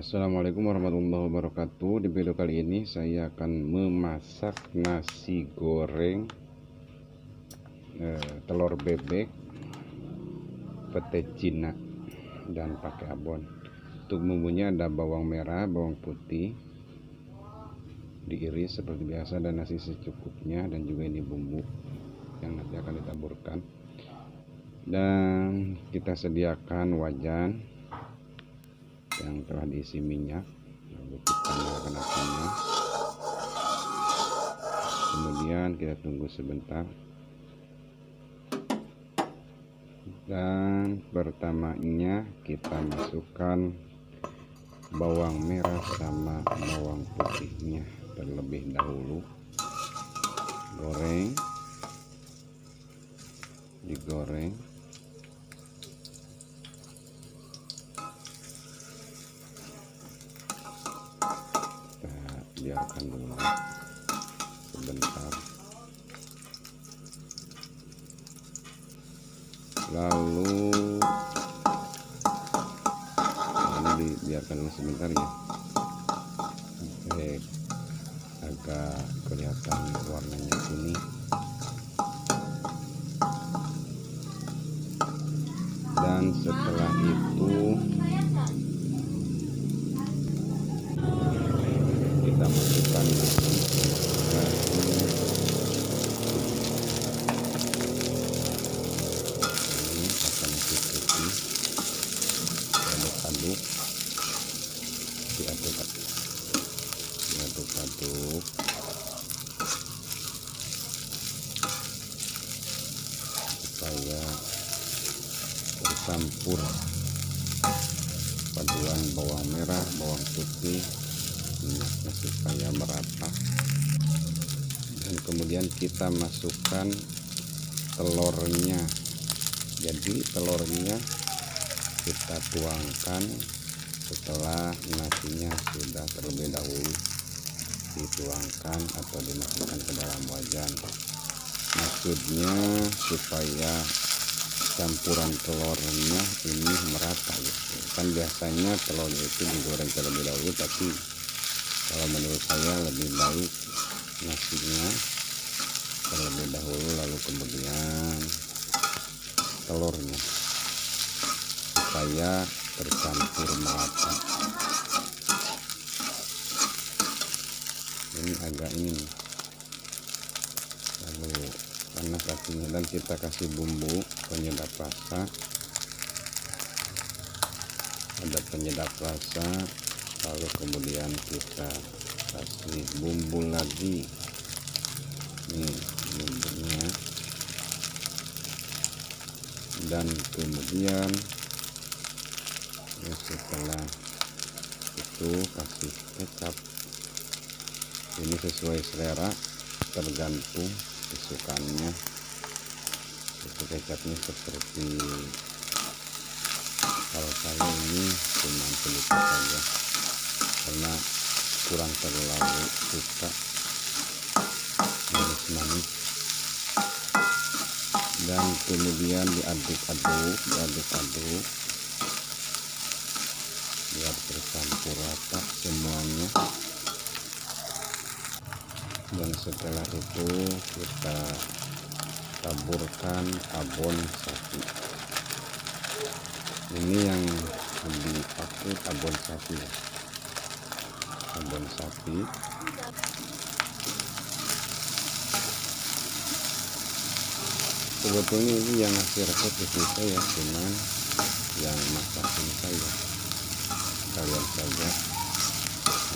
Assalamualaikum warahmatullahi wabarakatuh. Di video kali ini saya akan memasak nasi goreng telur bebek pete Cina dan pakai abon. Untuk bumbunya ada bawang merah, bawang putih diiris seperti biasa, dan nasi secukupnya, dan juga ini bumbu yang nanti akan ditaburkan. Dan kita sediakan wajan yang telah diisi minyak, lalu kita nyalakan apinya. Kemudian kita tunggu sebentar, dan pertamanya kita masukkan bawang merah sama bawang putihnya terlebih dahulu. Digoreng. Biarkan dulu sebentar, lalu ini dibiarkan dulu sebentar ya, sampai agak kelihatan warnanya kuning. Dan setelah itu kita masukkan nasi ini pakai nasi putih, aduk-aduk, diaduk-aduk supaya bercampur paduan bawang merah, bawang putih, minyaknya supaya merata. Dan kemudian kita masukkan telurnya. Jadi telurnya kita tuangkan setelah nasinya sudah terlebih dahulu dituangkan atau dimasukkan ke dalam wajan. Maksudnya supaya campuran telurnya ini merata gitu. Kan biasanya telurnya itu digoreng terlebih dahulu, tapi kalau menurut saya lebih baik nasinya terlebih dahulu, lalu kemudian telurnya, supaya tercampur merata. Ini agak ini, lalu panas apinya, dan kita kasih bumbu penyedap rasa. Ada penyedap rasa, lalu kemudian kita kasih bumbu lagi. Nih bumbunya, dan kemudian setelah itu kasih kecap. Ini sesuai selera, tergantung kesukaannya. Itu kecapnya seperti, kalau saya ini cuma sedikit saja karena kurang terlalu suka manis-manis. Dan kemudian diaduk-aduk biar tercampur rata semuanya. Dan setelah itu kita taburkan abon sapi. Ini yang dipakai abon sapi. Sebetulnya ini yang ngasih resep itu saya, cuman yang masakin saya. Kalian saja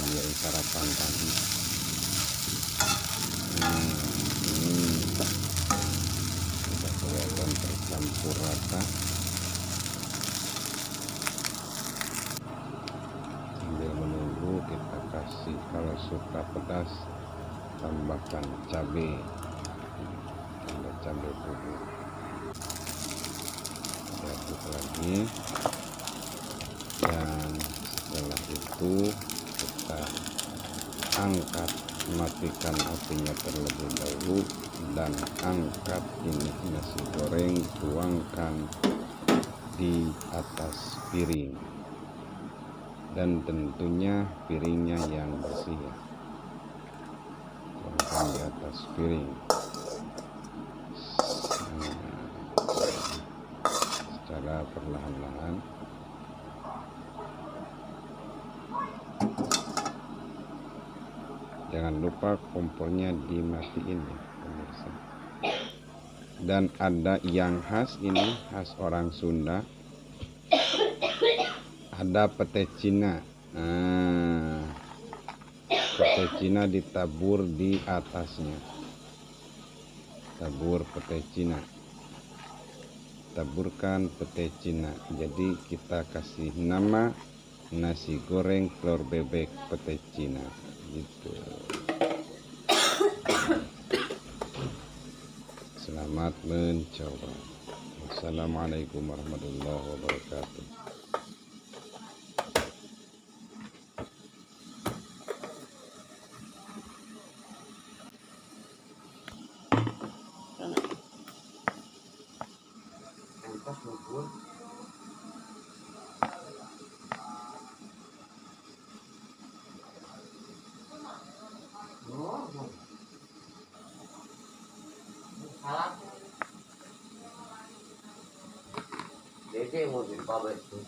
menjadi sarapan pagi. Ini sudah kelihatan tercampur rata. Sambil menunggu kita kasih, kalau suka pedas tambahkan cabai bubuk. Diaduk lagi, dan setelah itu kita angkat, matikan apinya terlebih dahulu, dan angkat ini nasi goreng, tuangkan di atas piring. dan tentunya piringnya yang bersih ya. Tuangkan di atas piring. Secara perlahan-lahan. Jangan lupa kompornya dimatiin ya pemirsa. Dan ada yang khas, ini khas orang Sunda, ada pete Cina. Pete Cina ditabur di atasnya, tabur pete Cina, taburkan pete Cina. Jadi kita kasih nama nasi goreng telur bebek pete Cina gitu. Selamat mencoba. Assalamualaikum warahmatullahi wabarakatuh. Dede mau di pabrik tuh.